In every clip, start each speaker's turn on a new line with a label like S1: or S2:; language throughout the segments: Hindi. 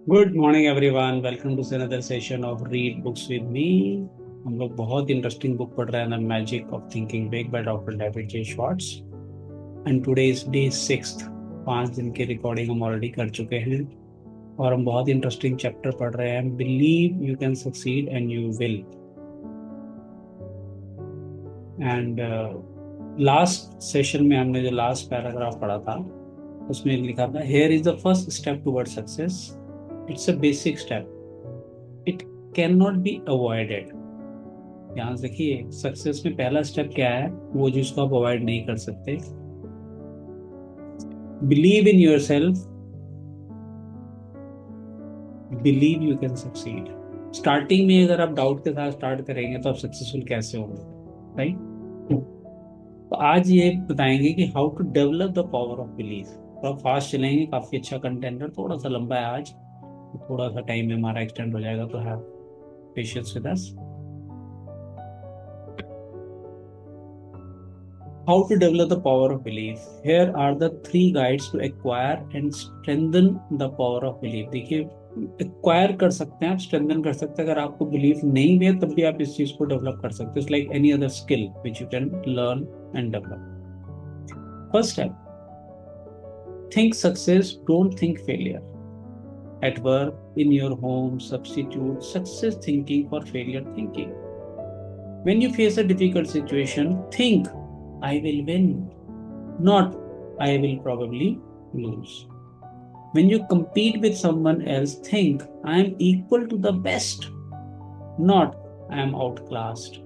S1: Good morning everyone, welcome to another session of read books with me. हम लोग बहुत इंटरेस्टिंग बुक पढ़ रहे हैं, the magic of thinking big by doctor David J Schwartz. And today is day 6th। 5 दिन की रिकॉर्डिंग हम ऑलरेडी कर चुके हैं और हम बहुत इंटरेस्टिंग चैप्टर पढ़ रहे हैं, believe you can succeed and you will. And last session में हमने जो लास्ट पैराग्राफ पढ़ा था उसमें लिखा था, here is the first step toward success. It's a basic step, it can not be avoided. ध्यान से देखिए, सक्सेस में पहला स्टेप क्या है, वो जिसको आप अवॉइड नहीं कर सकते। Believe in your self, believe you can succeed. Starting में अगर आप डाउट के साथ स्टार्ट करेंगे तो आप सक्सेसफुल कैसे होंगे, राइट? तो आज ये बताएंगे कि how to develop the power of belief. थोड़ा फास्ट चलेंगे, काफी अच्छा कंटेंट है, थोड़ा सा लंबा है आज, तो थोड़ा सा टाइम में हमारा एक्सटेंड हो जाएगा, तो have patience with us. How to develop the power of belief. Here are the 3 guides to acquire and strengthen the power of belief. देखिए, एक्वायर कर सकते हैं आप, स्ट्रेंथन कर सकते हैं। अगर आपको बिलीफ नहीं भी है तब भी आप इस चीज को डेवलप कर सकते हो। It's like any other skill which you can learn and develop. First step, think success, don't think failure. At work, in your home, substitute success thinking for failure thinking. When you face a difficult situation, think, I will win, not I will probably lose. When you compete with someone else, think I am equal to the best, not I am outclassed.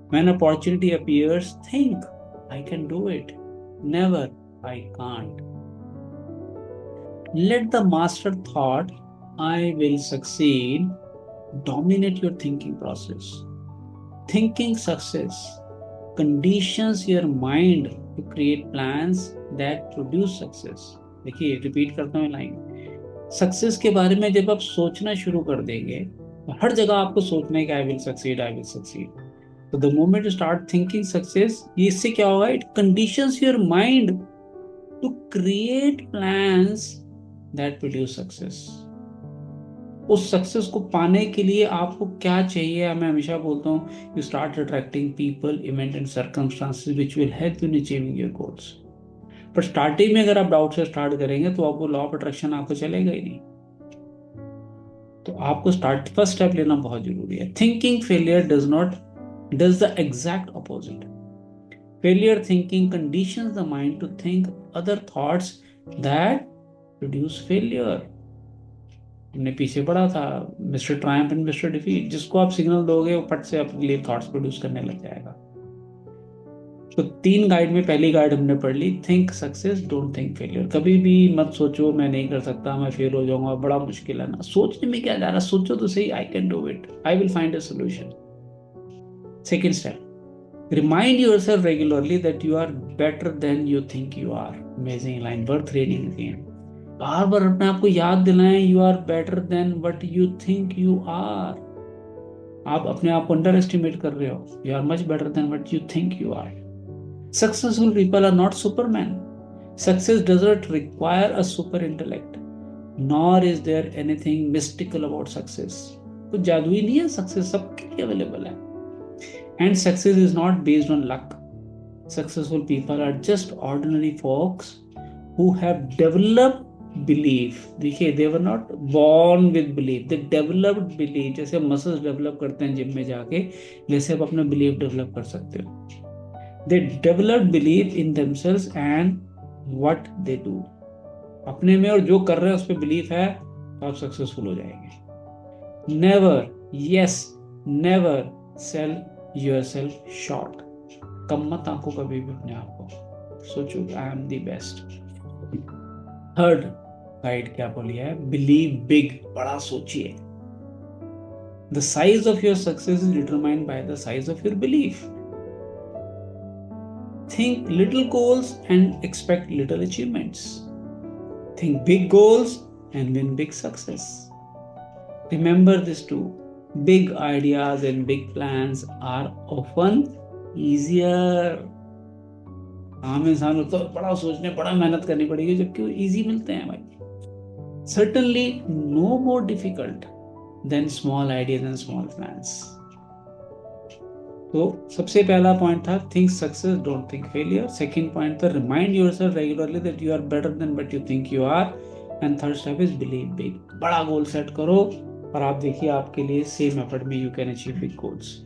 S1: When opportunity appears, think I can do it, never I can't. Let the master thought I will succeed dominate your thinking process. Thinking success conditions your mind to create plans that produce success. देखिए, रिपीट करता हूँ लाइन। सक्सेस के बारे में जब आप सोचना शुरू कर देंगे तो हर जगह आपको सोचना है कि I will succeed, I will succeed. तो the moment you start thinking success, इससे क्या होगा, it conditions your mind to create plans that produce success. उस सक्सेस को पाने के लिए आपको क्या चाहिए, मैं हमेशा बोलता हूँ, you start attracting people, event and circumstances which will help in achieving your goals. पर स्टार्टिंग में अगर आप डाउट से स्टार्ट करेंगे तो आपको लॉ ऑफ अट्रैक्शन आपको चलेगा ही नहीं। तो आपको फर्स्ट स्टेप लेना बहुत जरूरी है। Thinking failure does the exact opposite. Failure thinking conditions the mind to think other thoughts that produce failure. हमने पीछे पढ़ा था, mister triumph and mister defeat. जिसको आप सिग्नल दोगे वो फट से अपने लिए थॉट्स प्रोड्यूस करने लग जाएगा। तो 3 गाइड में पहली गाइड हमने पढ़ ली, think success, don't think failure. कभी भी मत सोचो मैं नहीं कर सकता, मैं फेल हो जाऊंगा, बड़ा मुश्किल है ना। सोचने में क्या जा रहा है, सोचो तो सही, I can do it, I will find a solution. Second step, remind yourself regularly that you are better than you think you are. Amazing line, worth reading again. बार बार अपने आप को याद दिलाएं, you are better than what you think you are. आप अपने आप को अंडर एस्टिमेट कर रहे हो, you are much better than what you think you are. Successful people are not supermen. Success doesn't require a super intellect, nor is there anything mystical about success. कुछ जादुई नहीं है, सक्सेस सबके लिए अवेलेबल है। And success is not based on luck. Successful people are just ordinary folks who have developed belief. देखिए, they were not born with belief, they developed belief. जैसे मसल्स डेवलप करते हैं जिम में जाके, वैसे आप अपना बिलीफ डेवलप कर सकते हो। They developed belief in themselves and what they do. अपने में और जो कर रहे हैं उस पर बिलीफ है तो आप सक्सेसफुल हो जाएंगे। Never, yes never sell yourself short. कम मत आंको कभी भी अपने आप को, सोचो I am the best. Third guide क्या बोली है, बिलीव बिग, बड़ा सोचिए। The size of your success is determined by the size of your belief. Think little goals and expect little achievements. Think big goals and win big success. Remember this too. Big ideas and big plans are often easier. आम इंसान को तो बड़ा सोचने, बड़ा मेहनत करनी पड़ेगी, जबकि वो इजी मिलते हैं भाई। certainly no more difficult than small ideas and small plans. तो सबसे पहला पॉइंट था think success don't think failure. Second point था remind yourself regularly that you are better than what you think you are. And third step is believe big. बड़ा गोल सेट करो और आप देखिए आपके लिए सेम एफर्ट में you can achieve big goals.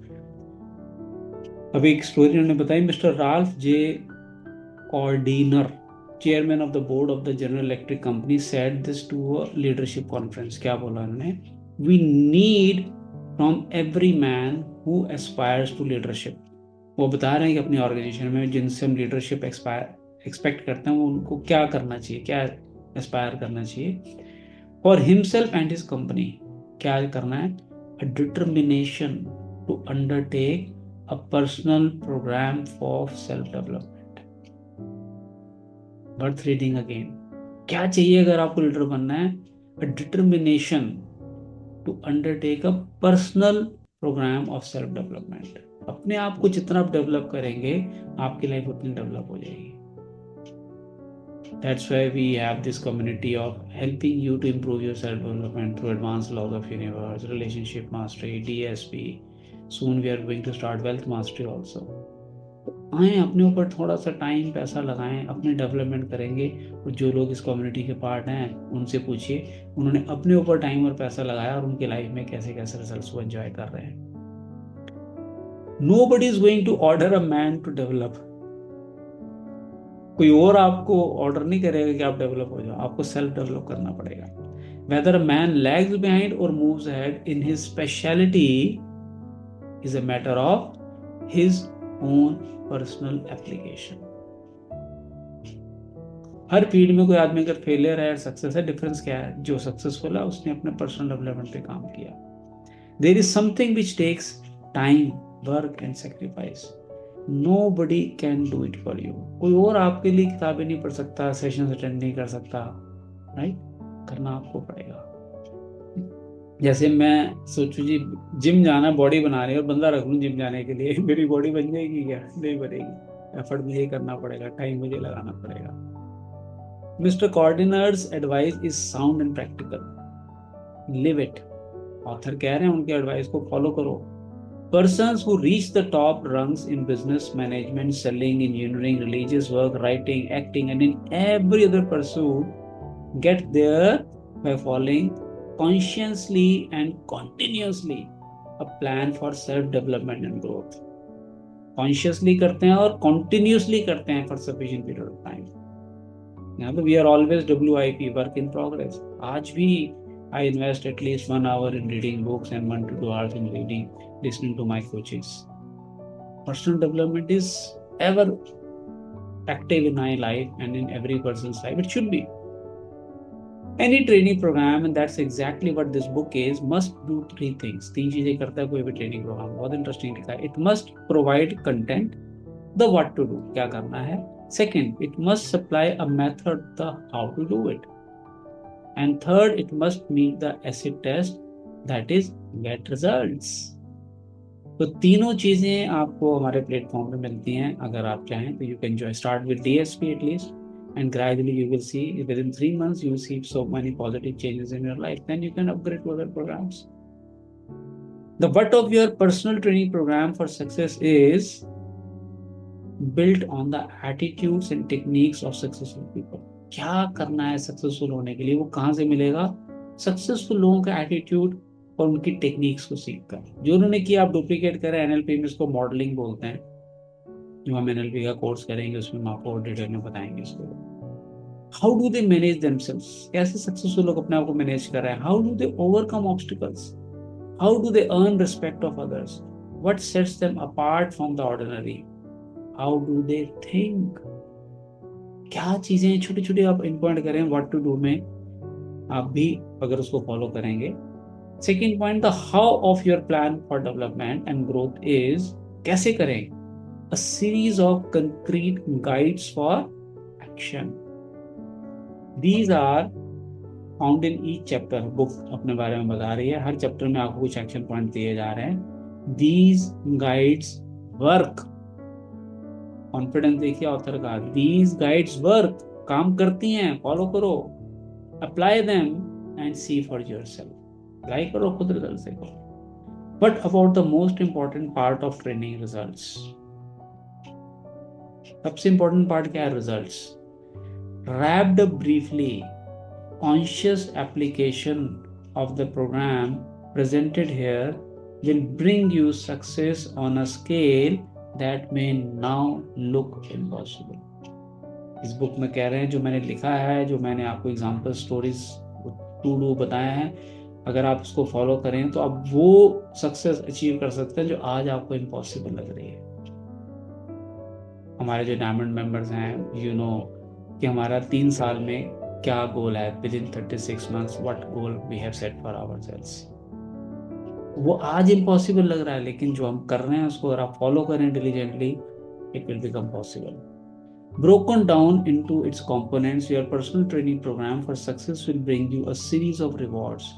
S1: अभी एक स्टोरी उन्होंने बताई. Mister Ralph J Cordiner, chairman of the board of the General Electric company, said this to a leadership conference. क्या बोला उन्होंने? We need from every man who aspires to leadership. वो बता रहे हैं कि अपनी ऑर्गेनाइजेशन में जिनसे हम लीडरशिप एक्सपेक्ट करते हैं वो उनको क्या करना चाहिए, क्या एस्पायर करना चाहिए. For himself and his company क्या करना है? A determination to undertake a personal programme for self development. Worth reading again. क्या चाहिए अगर आपको लीडर बनना है? A determination to undertake a personal programme of self development. अपने आप को जितना आप डेवलप करेंगे आपकी लाइफ उतनी डेवलप हो जाएगी. That's why we have this community of helping you to improve your self-development through advanced laws of universe, relationship mastery, DSP. Soon we are going to start wealth mastery also. आए अपने ऊपर थोड़ा सा टाइम पैसा लगाएं, अपने डेवलपमेंट करेंगे. और जो लोग इस कम्युनिटी के पार्ट हैं उनसे पूछिए उन्होंने अपने ऊपर टाइम और पैसा लगाया और उनके लाइफ में कैसे कैसे रिजल्ट्स को एंजॉय कर रहे हैं. Nobody is going to order a man to develop. कोई और आपको ऑर्डर नहीं करेगा कि आप डेवलप हो जाओ. आपको सेल्फ डेवलप करना पड़ेगा. Whether a man lags behind or moves ahead in his specialty is a matter of his own personal application. Her field में कोई आदमी अगर फेलियर है सक्सेस है, डिफरेंस क्या है? जो सक्सेसफुल है उसने अपने पर्सनल डेवलपमेंट पे काम किया. There is something which takes time, work and sacrifice. Nobody can do it for you. कोई और आपके लिए किताबें नहीं पढ़ सकता, सेशन अटेंड नहीं कर सकता. राइट? करना आपको पड़ेगा. जैसे मैं सोचूं जी जिम जाना, बॉडी बना रही है और बंदा रख लूं जिम जाने के लिए, मेरी बॉडी बन जाएगी क्या? नहीं बनेगी. एफर्ट मुझे करना पड़ेगा, टाइम मुझे लगाना पड़ेगा. Mister Cordiner's advice is sound and practical. Live it. Author कह रहे हैं उनके एडवाइस को फॉलो करो. Persons who reach the top rungs in business, management, selling, engineering, religious work, writing, acting, and in every other pursuit get there by following consciously and continuously a plan for self-development and growth. Consciously करते हैं और continuously करते हैं for sufficient period of time. यहाँ पे we are always WIP, work in progress. आज भी I invest at least 1 hour in reading books and 1 to 2 hours in listening to my coaches. Personal development is ever active in my life and in every person's life. It should be. Any training program, and that's exactly what this book is, must do 3 things. 3 चीजें करता है कोई भी ट्रेनिंग प्रोग्राम. बहुत इंटरेस्टिंग लिखा है. It must provide content, the what to do, क्या करना है. Second, it must supply a method, the how to do it. And third, it must meet the acid test, that is get results. तो तीनों चीजें आपको हमारे प्लेटफॉर्म पे मिलती हैं. अगर आप चाहें तो you can join, start with DSP at least, and gradually you will see within 3 months you will see so many positive changes in your life. Then you can upgrade to other programs. The what of your personal training program for success is built on the attitudes and techniques of successful people. क्या करना है सक्सेसफुल होने के लिए, वो कहाँ से मिलेगा? सक्सेसफुल लोगों का एटीट्यूड और उनकी टेक्निक्स को सीखकर. जो उन्होंने किया आप डुप्लीकेट करें. NLP में इसको मॉडलिंग बोलते हैं. जो हम NLP का कोर्स करेंगे उसमें हम आपको डिटेल में बताएंगे इसको. How do they manage themselves. कैसे सक्सेसफुल लोग अपने आप को मैनेज कर रहे हैं. How do they overcome obstacles. How do they earn respect of others. What sets them apart from the ordinary. How do they think. क्या चीजें छोटी छोटी आप इनपॉइंट करें व्हाट टू डू में, आप भी अगर उसको फॉलो करेंगे. Second point, the how of your plan for development and growth is, कैसे करें. A series of concrete guides for action. These are found in each chapter. Book अपने बारे में बता रही है. हर चैप्टर में आपको कुछ एक्शन पॉइंट दिए जा रहे हैं. These guides work. कॉन्फिडेंस देखिए ऑथर का. दीज गाइड्स वर्क, काम करती हैं, फॉलो करो. Apply them and see for yourself. Apply करो, खुद results देखो. But about the most important part of training results. सबसे important part क्या है? Results. Wrapped up briefly, conscious application of the program presented here will bring you success on a scale that may now look impossible. इस बुक में कह रहे हैं जो मैंने लिखा है, जो मैंने आपको एग्जाम्पल स्टोरीज टू डू बताए हैं, अगर आप उसको फॉलो करें तो आप वो सक्सेस अचीव कर सकते हैं जो आज आपको इम्पॉसिबल लग रही है. हमारे जो डायमंड मेंबर्स हैं, यू नो कि हमारा 3 साल में क्या गोल है, within 36 months what goal we have set for ourselves. वो आज इम्पॉसिबल लग रहा है, लेकिन जो हम कर रहे हैं उसको अगर आप फॉलो करें diligently, it will become possible. Broken down into its components, your personal training program for success will bring you a series of rewards.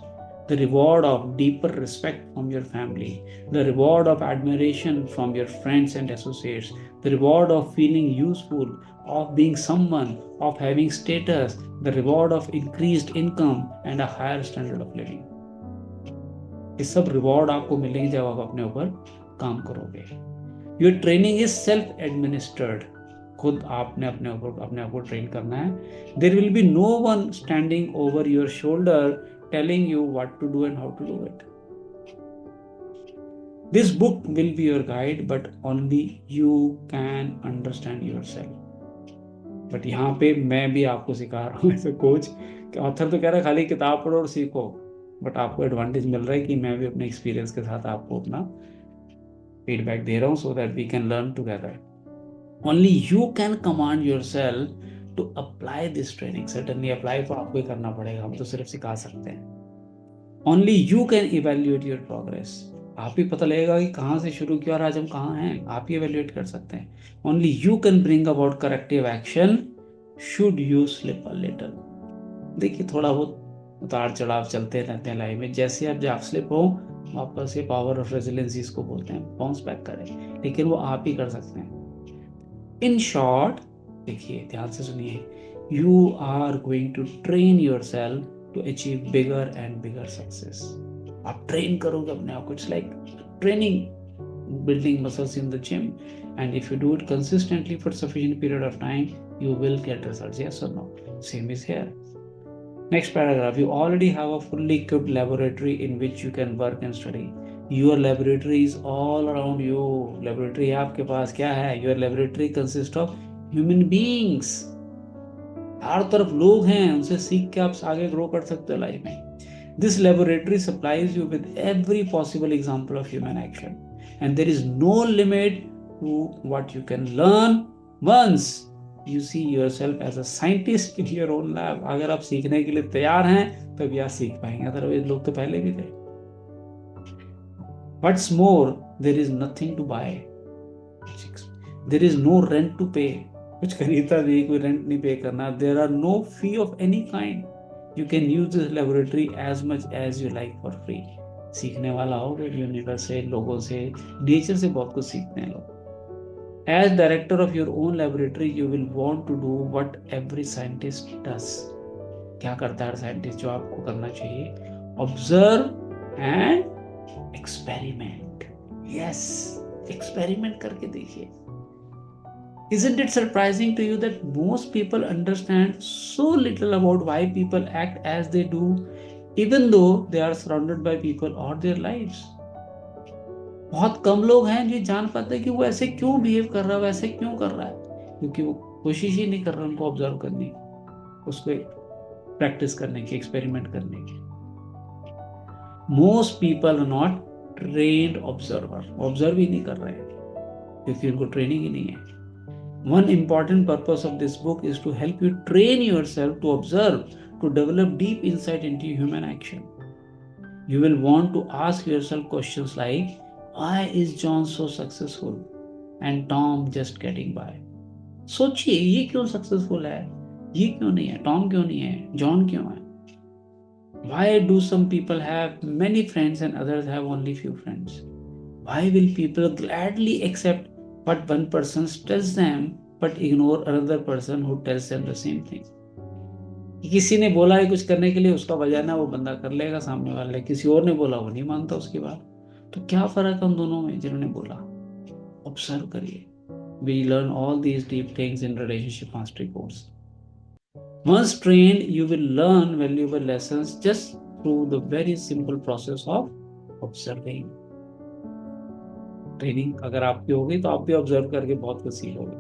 S1: The reward of deeper respect from your family, the reward of admiration from your friends and associates, the reward of feeling useful, of being someone, of having status, the reward of increased income and a higher standard of living. ये सब रिवॉर्ड आपको मिलेंगे जब आप अपने ऊपर काम करोगे. Your training is self administered. खुद आपने अपने आप को ट्रेन करना है. There will be no one standing over your shoulder telling you what to do and how to do it. This book will be your guide, but only you can understand yourself. But यहाँ पे मैं भी आपको सिखा रहा हूँ एज अ कोच. ऑथर तो कह रहा है खाली किताब पढ़ो और सीखो, बट आपको एडवांटेज मिल रहा है कि मैं भी अपने एक्सपीरियंस के साथ आपको अपना फीडबैक दे रहा हूँ, so that we can learn together. Only you can command yourself to apply this training. Certainly apply तो आपको ही करना पड़ेगा, हम तो सिर्फ सिखा सकते हैं. Only you can evaluate your progress. आप ही पता लगेगा कि कहाँ से शुरू किया और आज हम कहाँ हैं, आप ही evaluate कर सकते हैं. Only you can bring about corrective action should you slip a little. देखिए थोड़ा बहुत उतार चढ़ाव चलते रहते हैं लाइफ में. जैसे आप जब स्लिप हो, वापस से पावर ऑफ रेजिलियंस इसको बोलते हैं, बाउंस बैक करें, लेकिन वो आप ही कर सकते हैं. In short, देखिए ध्यान से सुनिए, you are going to train yourself to achieve bigger and bigger success. आप ट्रेन करोगे अपने आप को. It's like training, building muscles in the gym, and if you do it consistently for sufficient period of time, you will get results. Yes or no? Same is here. Next paragraph. You already have a fully equipped laboratory in which you can work and study. Your laboratory is all around you. Laboratory आपके पास क्या है? Your laboratory consists of human beings. हर तरफ लोग हैं, उनसे सीख के आप आगे ग्रो कर सकते हो लाइफ में. This laboratory supplies you with every possible example of human action, and there is no limit to what you can learn once you see yourself as a scientist in your own lab. अगर आप सीखने के लिए तैयार हैं तभी आप सीख पाएंगे, अदरवाइज लोग तो पहले भी थे. What's more, there is nothing to buy. There is no rent to pay. कुछ खरीदता नहीं, कोई रेंट नहीं पे करना. There are no fee of any kind. You can use this laboratory as much as you like for free. सीखने वाला हो तो यूनिवर्स से, लोगों से, नेचर से बहुत कुछ सीखते हैं लोग. As director of your own laboratory, you will want to do what every scientist does. क्या करता है साइंटिस्ट जो आपको करना चाहिए? Observe and experiment. Yes, experiment करके देखिए. Isn't it surprising to you that most people understand so little about why people act as they do, even though they are surrounded by people all their lives? बहुत कम लोग हैं जो जान पाते हैं कि वो ऐसे क्यों बिहेव कर रहा है, वैसे क्यों कर रहा है, क्योंकि वो कोशिश ही नहीं कर रहा उनको ऑब्जर्व करने की, उसको प्रैक्टिस करने की, एक्सपेरिमेंट करने की. Most people are not trained observer. Observe ही नहीं कर रहे हैं क्योंकि उनको ट्रेनिंग ही नहीं है. One important purpose of this book is to help you train yourself to observe, to develop deep insight into human action. You will want to ask yourself questions like, why is John so successful and Tom just getting by? सोचिए ये क्यों सक्सेसफुल है, ये क्यों नहीं है, टॉम क्यों नहीं है, जॉन क्यों है? Why do some people have many friends and others have only few friends? Why will people gladly accept what one person tells them but ignore another person who tells them the same thing? कि किसी ने बोला है कुछ करने के लिए, उसका वजह ना वो बंदा कर लेगा सामने वाले, किसी और ने बोला वो नहीं मानता उसकी बात। तो क्या फर्क है उन दोनों में जिन्होंने बोला? ऑब्जर्व करिए। We learn all these deep things in relationship mastery course. Once trained, you will learn valuable lessons just through the very simple process of observing. Training अगर आपकी होगी तो आप भी ऑब्जर्व करके बहुत कुछ सीखोगे।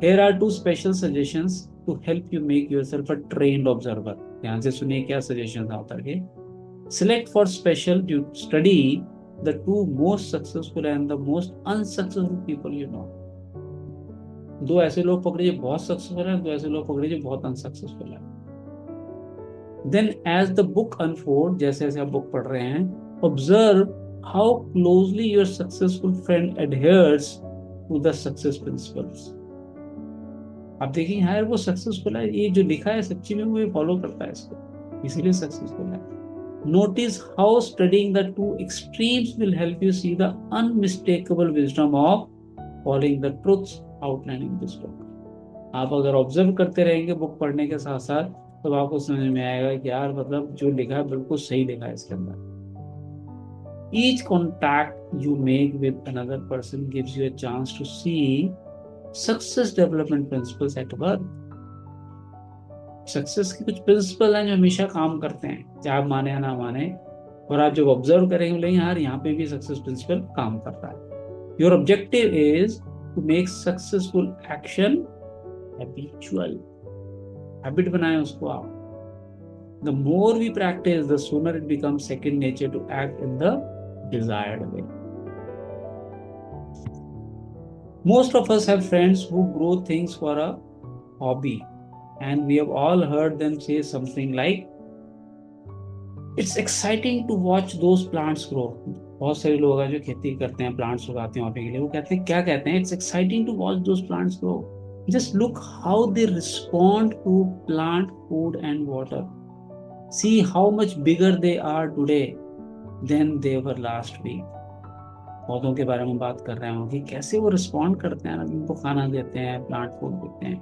S1: Here are two special suggestions to help you make yourself a trained observer. ध्यान से सुनिए क्या सजेशन था उतर के। Select for special study the two most successful and the most unsuccessful people you know. दो ऐसे लोग पकड़िए बहुत सक्सेसफुल हैं, दो ऐसे लोग पकड़िए जो बहुत अनसक्सेसफुल हैं। Then as the book unfold, जैसे जैसे आप बुक पढ़ रहे हैं, observe how closely your successful friend adheres to the success principles. आप देखिए यार वो सक्सेसफुल है, ये जो लिखा है सच्ची में वो ये फॉलो करता है इसको, इसीलिए सक्सेसफुल है। Notice how studying the two extremes will help you see the unmistakable wisdom of following the truths outlined in this book. आप अगर ऑब्जर्व करते रहेंगे बुक पढ़ने के साथ साथ, तो आपको समझ में आएगा कि यार मतलब जो लिखा है बिल्कुल सही लिखा है इसके अंदर। Each contact you make with another person gives you a chance to see success development principles at work. Success के कुछ प्रिंसिपल हैं जो हमेशा काम करते हैं, चाहे आप माने या ना माने, और आप जब ऑब्जर्व करेंगे बोलेंगे यार यहाँ पे भी सक्सेस प्रिंसिपल काम करता है। Your objective is to make successful action habitual. Habit बनाएं उसको आप। The more we practice, the sooner it becomes second nature to act in the desired way. Most of us have friends who grow things for a hobby, and we have all heard them say something like, "It's exciting to watch those plants grow." बहुत सारे लोग हैं जो खेती करते हैं, प्लांट्स उगाते हैं हॉबी के लिए, वो कहते हैं क्या कहते हैं? It's exciting to watch those plants grow. Just look how they respond to plant food and water. See how much bigger they are today than they were last week. पौधों के बारे में बात कर रहे हैं कि कैसे वो रिस्पॉन्ड करते हैं, उनको खाना देते हैं, प्लांट फूड देते हैं।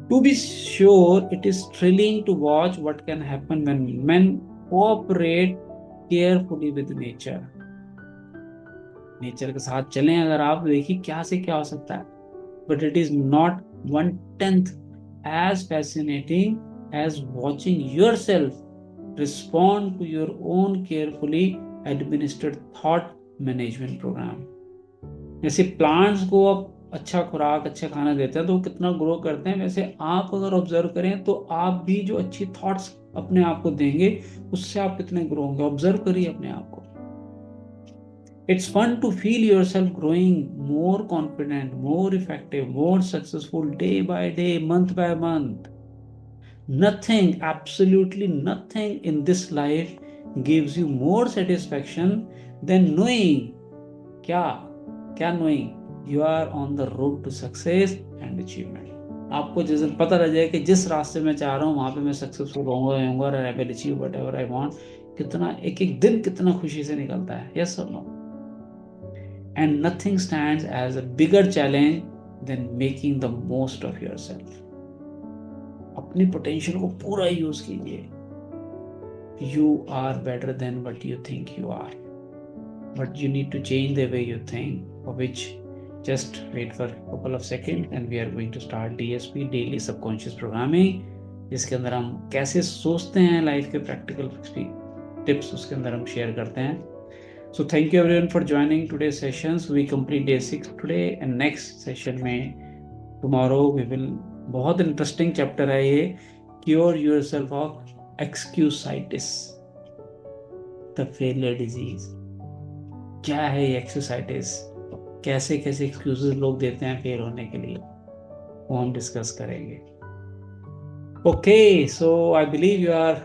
S1: To be sure, it is thrilling to watch what can happen when men cooperate carefully with nature. Nature के साथ चलें अगर आप, देखिए क्या से क्या हो सकता है। But it is not 1/10 as fascinating as watching yourself respond to your own carefully administered thought management program. जैसे प्लांट्स को आप अच्छा खुराक अच्छा खाना देते हैं तो वो कितना ग्रो करते हैं, वैसे आप अगर ऑब्जर्व करें तो आप भी जो अच्छी थॉट्स अपने आप को देंगे उससे आप कितने ग्रो होंगे। ऑब्जर्व करिए अपने आप को। It's fun to feel yourself growing more confident, more effective, more successful day by day, month by month. Nothing, absolutely nothing in this life gives you more satisfaction than knowing क्या knowing you are on the road to success and achievement. आपको जिस दिन पता लग जाए कि जिस रास्ते में चाह रहा हूँ वहां पे मैं सक्सेसफुल होऊंगा और I will achieve whatever I want, कितना एक एक दिन कितना खुशी से निकलता है। Yes or no? And nothing stands as a bigger challenge than making the most of yourself. अपनी पोटेंशियल को पूरा यूज कीजिए। You are better than what you think you are, but you need to change the way you think, for which just wait for a couple of seconds and we are going to start DSP, Daily Subconscious Programming, जिसके अंदर हम कैसे सोचते हैं लाइफ के प्रैक्टिकल टिप्स उसके अंदर हम शेयर करते हैं। So thank you everyone for joining today's session. So we complete day 6 today and next session में tomorrow we will, बहुत इंटरेस्टिंग चैप्टर है ये, Cure yourself of excusitis, the failure disease. क्या है ये एक्सक्यूसाइटिस, कैसे कैसे एक्सक्यूजेस लोग देते हैं फेल होने के लिए, वो हम डिस्कस करेंगे। Okay, so I believe you are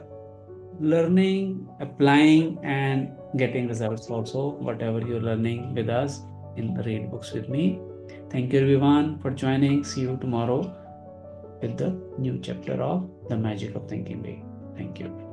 S1: learning, applying and getting results also, whatever you're learning with us in the Read Books with me. Thank you everyone for joining. See you tomorrow with the new chapter of The Magic of Thinking Big. Thank you.